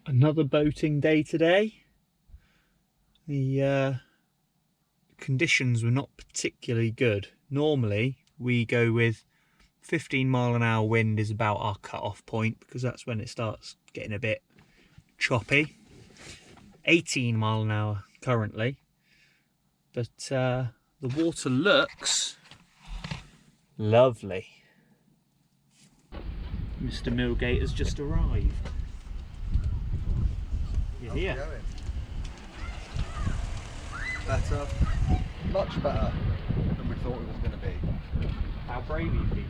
Another boating day today. The conditions were not particularly good. Normally we go with 15 mph wind is about our cut-off point, because that's when it starts getting a bit choppy. 18 mph currently, but the water looks lovely. Mr. Millgate has just arrived. You're here. Better, much better than we thought it was going to be. How brave you've been.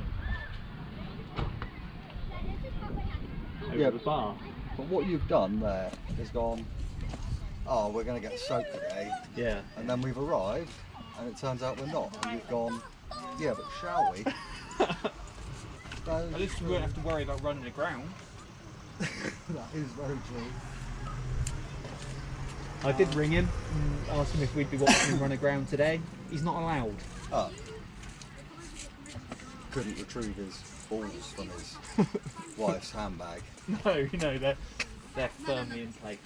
Yeah, the bar. But what you've done there is gone, oh, we're going to get soaked today. Yeah. And then we've arrived, and it turns out we're not. And you've gone, yeah, but shall we? At least we won't have to worry about running aground. That is very true. I did ring him and ask him if we'd be watching him run aground today. He's not allowed. Oh. Couldn't retrieve his balls from his wife's handbag. No, they're firmly in place.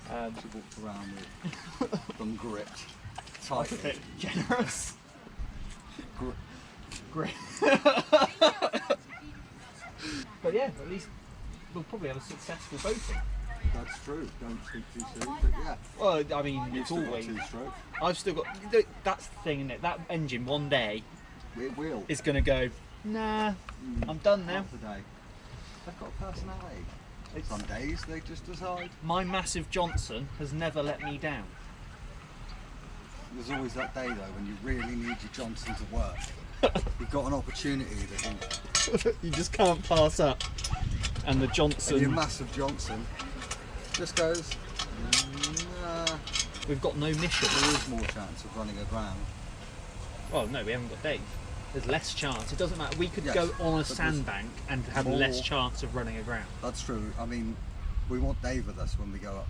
She walked around with them gripped tightly. That's a bit generous. Grip. But yeah, at least we'll probably have a successful boating. That's true. Don't speak too soon, but yeah. Well, I mean, it's always. Two-stroke. I've still got. That's the thing, isn't it? That engine one day It will. is going to go. Nah, I'm done now. Not today. They've got personality. Some days they just decide. My massive Johnson has never let me down. There's always that day though when you really need your Johnson to work. You've got an opportunity that You just can't pass up. And the Johnson. and your massive Johnson just goes, nah. We've got no mission. There is more chance of running aground. Well, no, we haven't got Dave. There's less chance. It doesn't matter. We could Yes, go on a but sandbank and have more- less chance of running aground. That's true. I mean, we want Dave with us when we go up.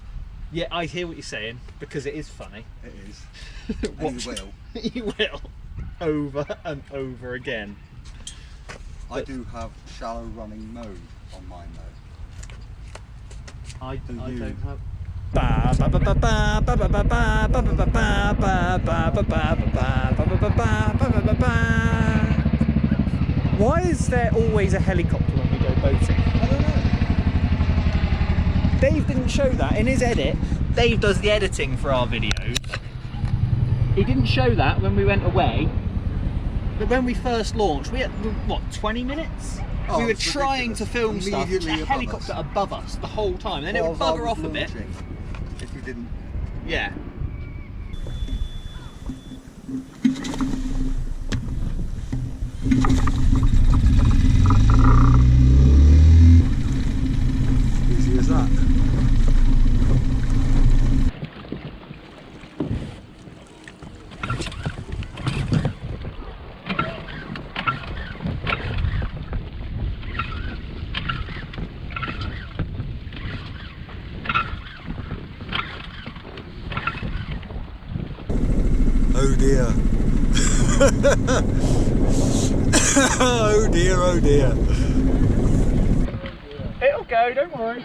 Yeah, I hear what you're saying, because it is funny. It is. And he will. He will. Over and over again. I do have shallow running mode on mine though. I you? don't have. Why is there always a helicopter when we go boating? I don't know. Dave didn't show that in his edit. Dave does the editing for our videos. He didn't show that when we went away. But when we first launched, we had, what, 20 minutes? Oh, we were it's trying ridiculous. to film stuff, with a Immediately above helicopter us. above us the whole time. And then it would Whilst I bugger was off a bit. launching, if we didn't. Yeah. Easy as that. Oh dear. Oh dear, oh dear. It'll go, don't worry.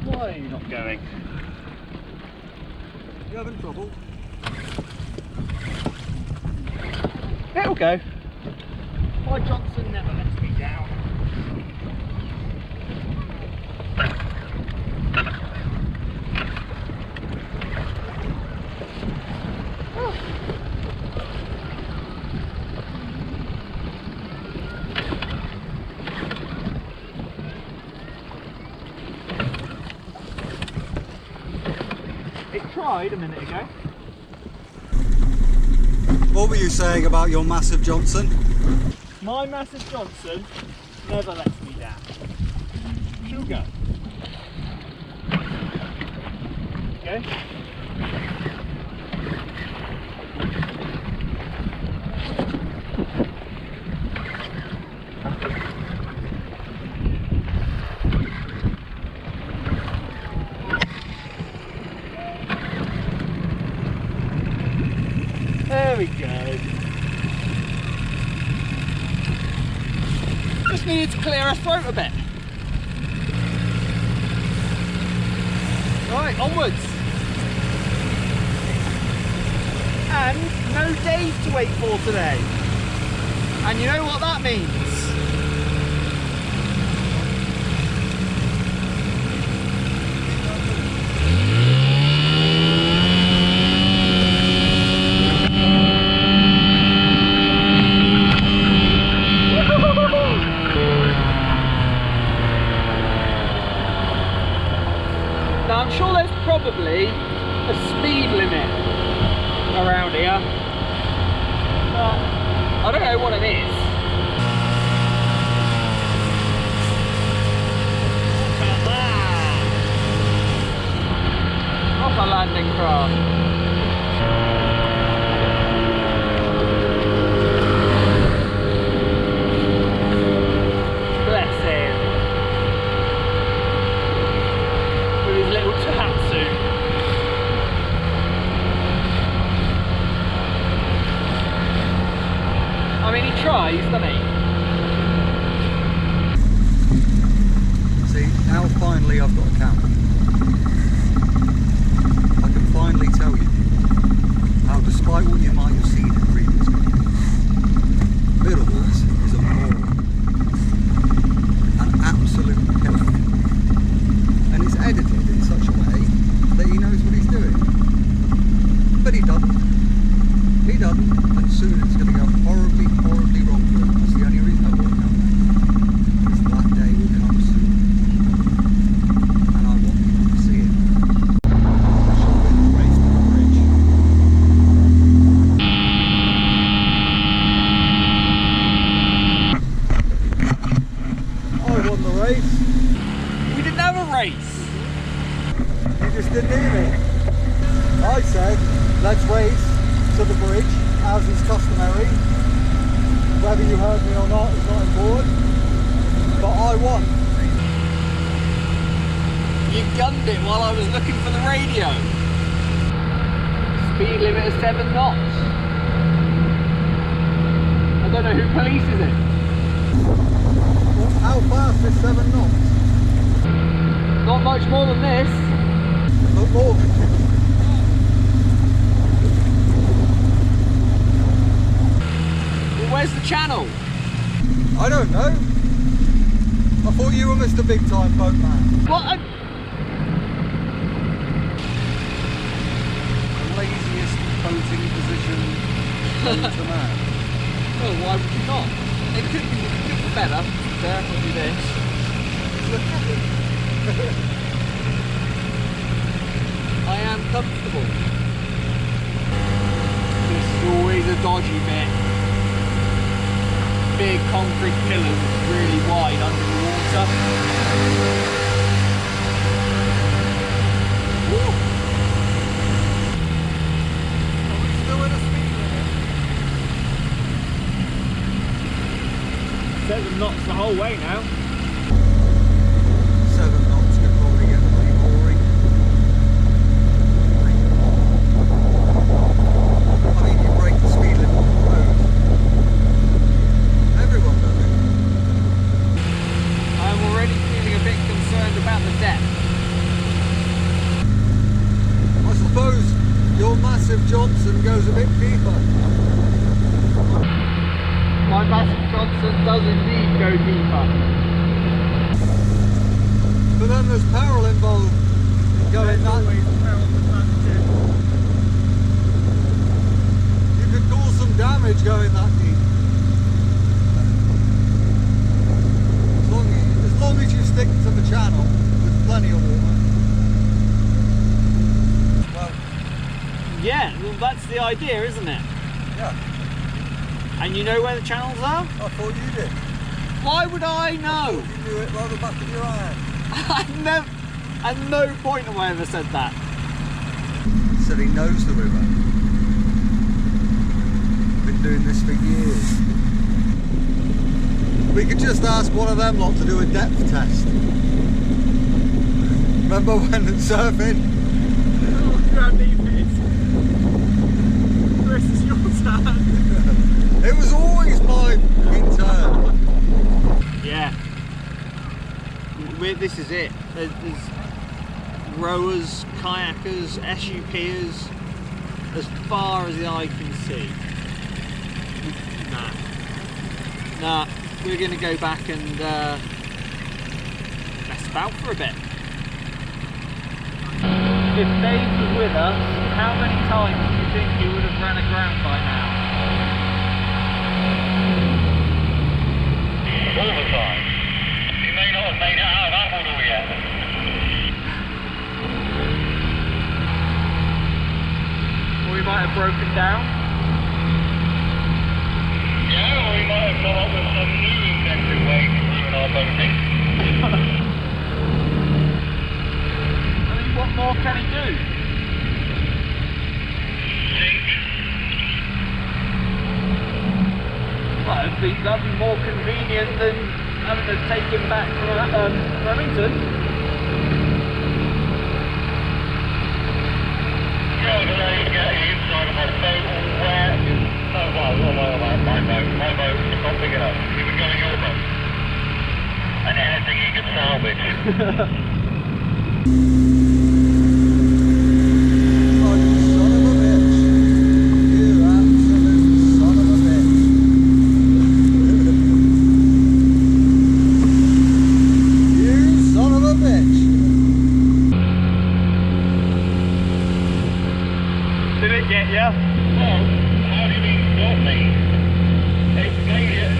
Why are you not going? You having trouble? It'll go. My Johnson never lets me down. It tried a minute ago. What were you saying about your massive Johnson? My massive Johnson never lets me down. She'll go. Okay. needed to clear her throat a bit. Right, onwards. And no Dave to wait for today. And you know what that means? Now I'm sure there's probably a speed limit around here. I don't know what it is. Look at that! Off a landing craft. Bless him. With his little tatsu. I mean, he tries, doesn't he? See, now finally I've got a camera. I can finally tell you how, despite what you might have seen in previous videos, Biddles is a moron. An absolute killer. And it's edited in such a way that he knows what he's doing. But he doesn't. He doesn't, and soon it's going to go horribly, horribly wrong for him. That's the only reason I brought it down there. Because that day will come soon. And I want people to see it. I shall win the race to the bridge. I won the race. We didn't have a race. You just didn't hear me. I said, let's race to the bridge, as is customary. Whether you heard me or not is not important, but I won. You gunned it while I was looking for the radio. Speed limit is 7 knots. I don't know who polices it. Well, how fast is 7 knots? Not much more than this. Not more than this. Where's the channel? I don't know. I thought you were Mr. Big Time Boatman. What? The laziest boating position known to man. Well, why would you not? It could be better. There, I'll do this. I am comfortable. This is always a dodgy bit. Big concrete pillars really wide under the water. Woo. Are we still in a speed limit? 7 knots the whole way now. 7 knots could probably get pretty boring. I mean, you break the speed limit on the road. Everyone does it. I'm already feeling a bit concerned about the depth. I suppose your massive Johnson goes a bit deeper. My massive Johnson does indeed go deeper. But then there's peril involved in going that way. You could cause some damage going that deep. As long as you stick to the channel with plenty of water. Well, Yeah, well that's the idea, isn't it? yeah, And you know where the channels are? I thought you did. Why would I know? You knew it right the back of your hand. At no point have I ever said that. Said he knows the river. Been doing this for years. We could just ask one of them lot to do a depth test. Remember when surfing? How deep it is. Chris, it's your turn. It was always my in turn. Yeah. This is it. There's rowers, kayakers, SUPers, as far as the eye can see. Nah, we're going to go back and mess about for a bit. If Dave was with us, how many times do you think he would have ran aground by now? All the time. He may not have made it out of that model yet. Or he might have broken down? Yeah, or he might have come up with some new inventive way to ruin our boating. I mean, what more can he do? Sink. Well, that'd be more convenient than having to take him back from Remington. Yeah, but then you get the inside of my boat all wet. Oh, well, my boat is not big enough. He would go in your boat. And anything he could salvage. Oh, you son of a bitch. You absolute son of a bitch. You son of a bitch. Did it get you? Well, how do you mean got me? It made it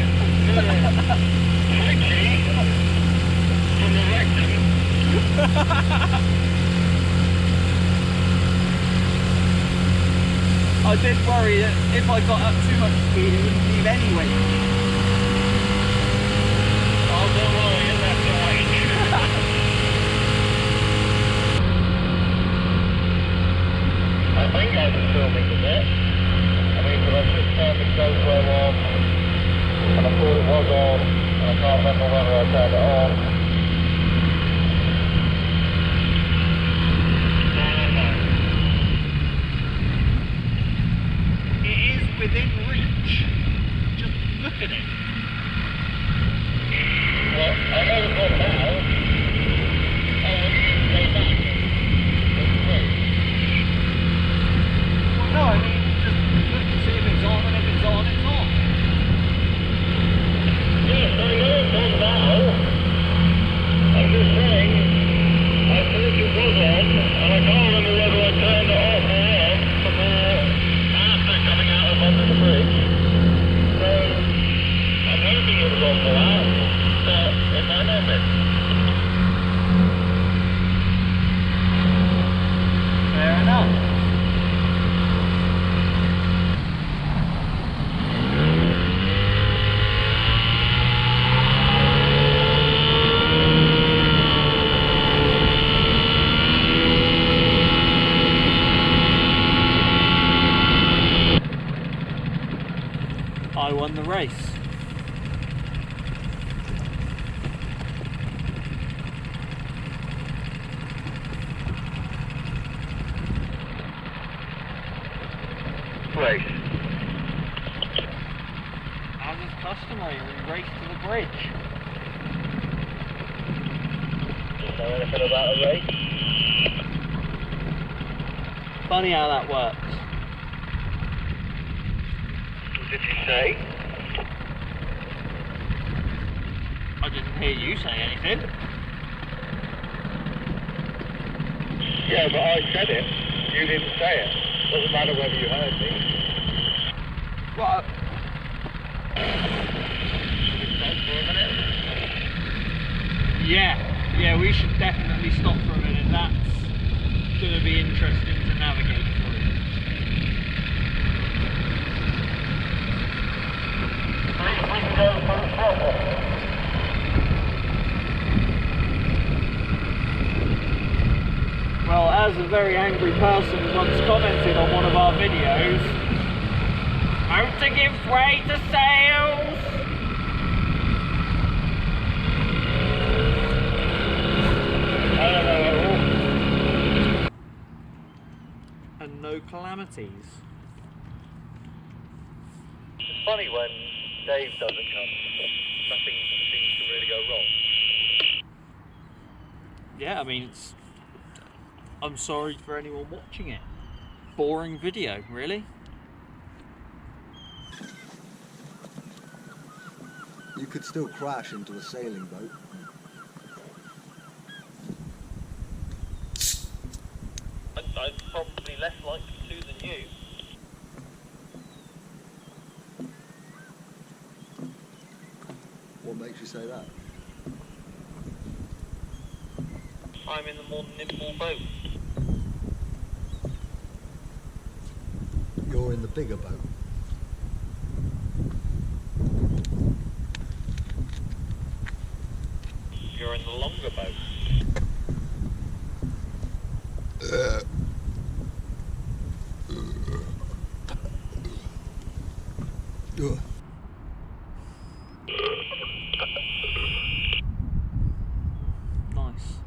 twitchy from the rectum. I did worry that if I got up too much speed, it wouldn't leave anyway. Oh, don't worry, it left right. I think I was filming a bit. I mean, but I just turned the GoPro on, and I thought it was on, and I can't remember whether I turned it on. It is within reach. Just look at it. Well, I know it's not now. Oh, when you go back, it's through. Well, no, I mean, just look to see if it's on, and if it's on, it's on. Yes, I know it's on now. I'm just saying, I thought it was on, and I can't remember whether I turned it off or on before, after coming out of under the bridge. So, I'm hoping it was on for that, but it might not be. Fair enough. I won the race. Race. As is customary, we race to the bridge. Do you know anything about a race? Funny how that works. What did you say? I didn't hear you say anything. Yeah, but I said it. You didn't say it. Doesn't matter whether you heard me. What? Should we stop for a minute? Yeah, we should definitely stop for a minute. That's going to be interesting to navigate through. We can go for the proper. Well, as a very angry person once commented on one of our videos, motor gives way to sails! I don't know at all. And no calamities. It's funny when Dave doesn't come. Nothing seems to really go wrong. Yeah, I mean, it's. I'm sorry for anyone watching it. Boring video, really. You could still crash into a sailing boat. I'm probably less likely to than you. What makes you say that? I'm in the more nimble boat. You're in the bigger boat. You're in the longer boat. Nice.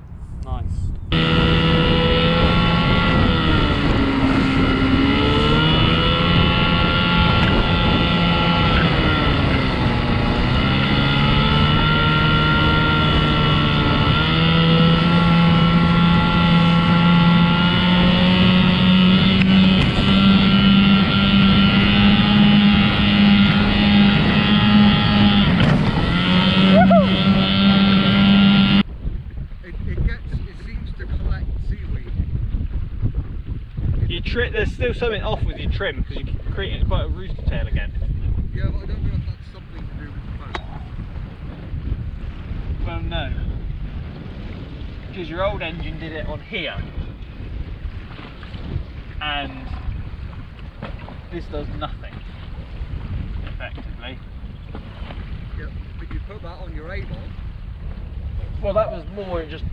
Nice. It seems to collect seaweed. There's still something off with your trim because you're creating quite a rooster tail again. Yeah, but I don't know if that's something to do with the boat. Well, no. Because your old engine did it on here. And this does nothing, effectively. Yeah, but you put that on your Avon. Well, that was more just...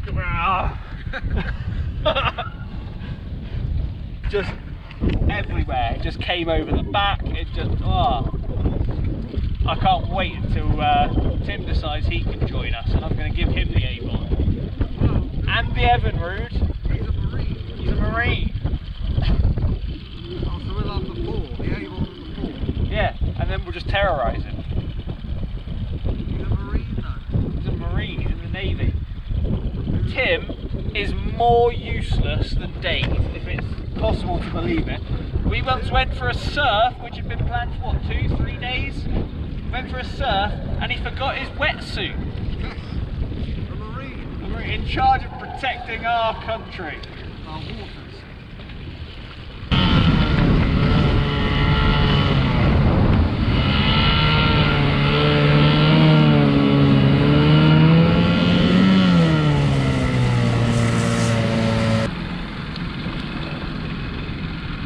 just everywhere. It just came over the back. It just... I can't wait until Tim decides he can join us, and I'm going to give him the Avon. And the Evinrude. He's a Marine. He's a Marine. Oh, so we'll have the 4, the Avon and the 4. Yeah, and then we'll just terrorise him. He's a Marine though. He's a Marine, he's in the Navy. Tim is more useless than Dave, if it's possible to believe it. We once went for a surf, which had been planned for what, 2-3 days? Went for a surf and he forgot his wetsuit. Yes, a Marine. And we're in charge of protecting our country. Our waters.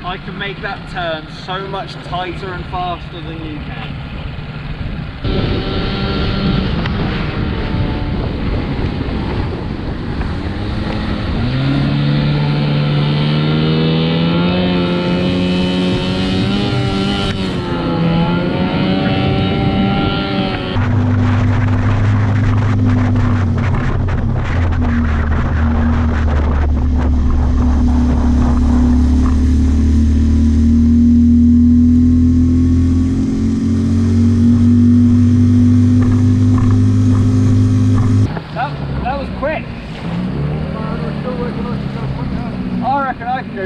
I can make that turn so much tighter and faster than you can.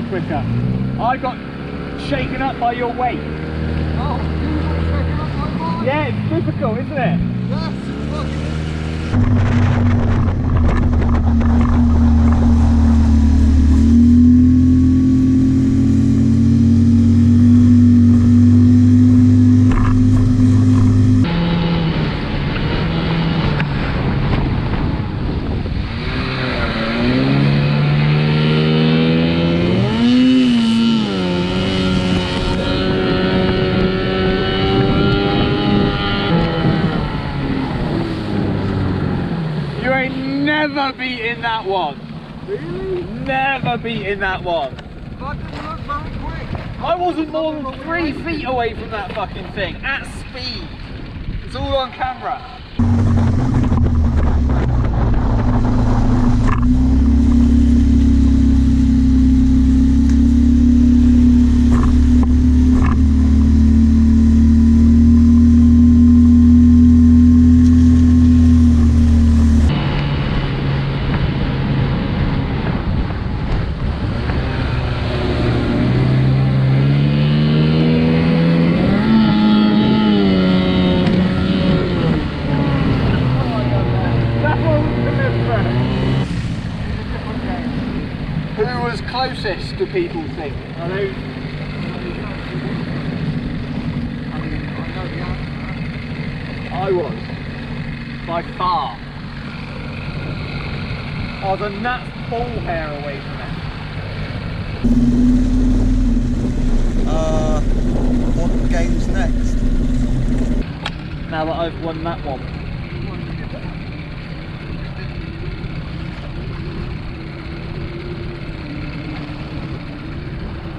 Quicker. I got shaken up by your weight. Oh, you got shaken up like mine? Yeah, it's typical, isn't it? Yes, look. Never beating that one. Really? Never beating that one. That didn't look very quick. I wasn't more than 3 feet away from that fucking thing at speed. It's all on camera. Who was closest, do people think? Are those... I was. By far. I was a gnat's ball hair away from it. What game's next? Now that I've won that one.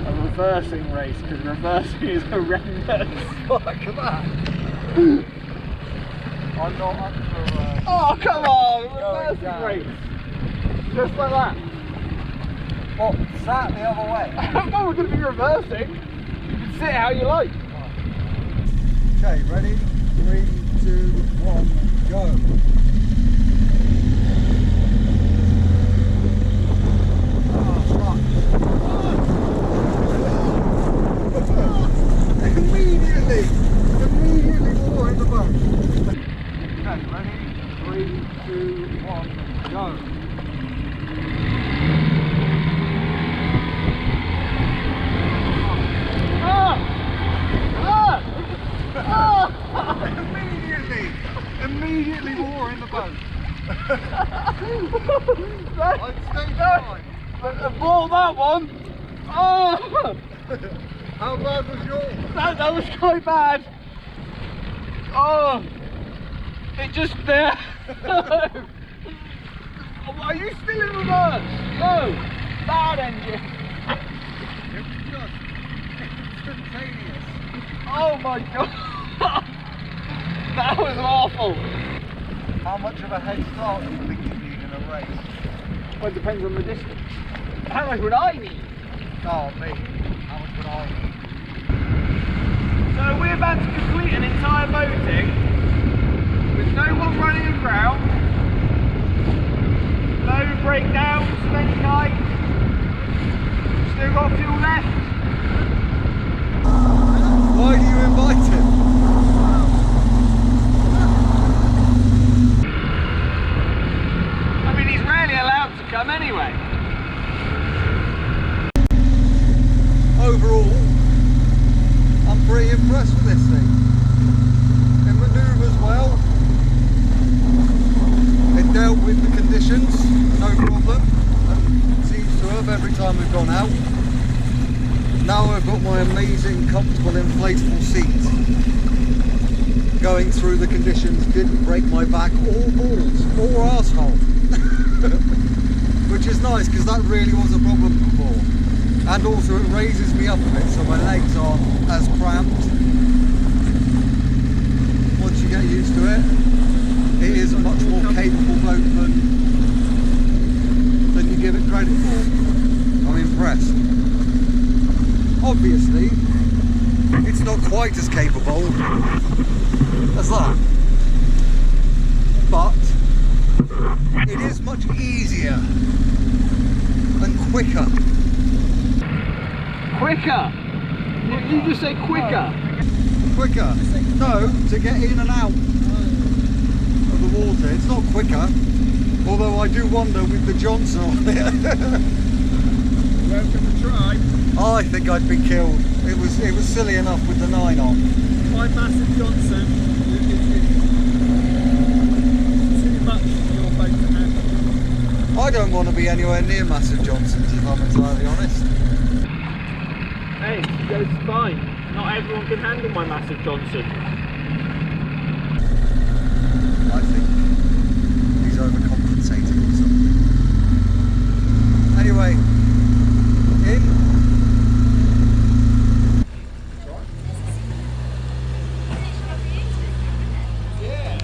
A reversing race, because reversing is horrendous. Look at that. I'm not up for... Oh, come on! Reversing race! Just like that. What? Sat the other way? No, we're going to be reversing. You can sit how you like. Okay, ready? 3, 2, 1, go. Immediately more in the boat. Okay, ready? 3, 2, 1, go. Immediately more in the boat. I'd stay behind. But I bought that one. Oh! How bad was yours? That was quite bad. Oh! It just there. Are you still in reverse? No! Bad engine. It was just instantaneous. Oh my god! That was awful. How much of a head start do you think you need in a race? Well, it depends on the distance. How much would I need? Oh, me. How much would I need? So we're about to complete an entire boating with no one running aground, no breakdowns of any kind. Still got fuel left. Why do you invite him? I mean, he's rarely allowed to come anyway. Overall, I'm pretty impressed with this thing. It manoeuvres well. It dealt with the conditions, no problem. And seems to have every time we've gone out. Now I've got my amazing, comfortable, inflatable seat. Going through the conditions didn't break my back or balls or arsehole. Which is nice because that really was a problem before. And also it raises me up a bit so my legs aren't as cramped. Once you get used to it, it is a much more capable boat than you give it credit for. I'm impressed. Obviously, it's not quite as capable as that. But it is much easier and quicker. Quicker! Did you just say quicker? Quicker. No, to get in and out of the water. It's not quicker. Although I do wonder with the Johnson on it. Welcome to try. I think I'd be killed. It was silly enough with the 9 on. My massive Johnson is too much for your boat to handle. I don't want to be anywhere near massive Johnsons if I'm entirely honest. Hey, it goes fine. Not everyone can handle my massive Johnson. I think he's overcompensating or something. Anyway, in. Yeah.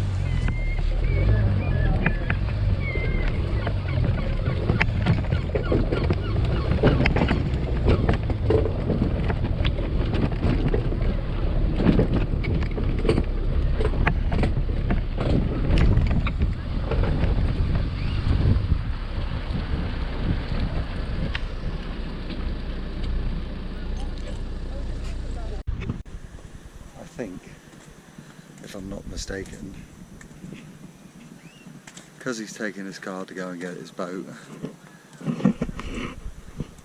I think, if I'm not mistaken, because he's taking his car to go and get his boat,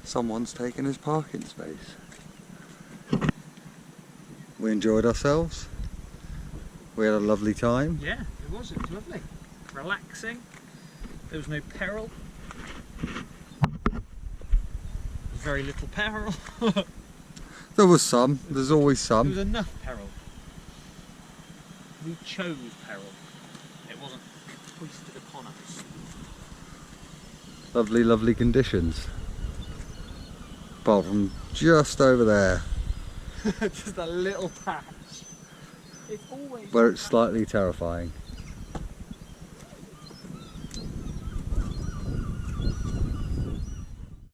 Someone's taken his parking space. We enjoyed ourselves. We had a lovely time. Yeah, it was lovely. Relaxing. There was no peril. Very little peril. There was some. There's always There was some. enough peril. We chose peril. It wasn't foisted upon us. Lovely, lovely conditions. Apart from just over there, Just a little patch. It's always where it's slightly terrifying.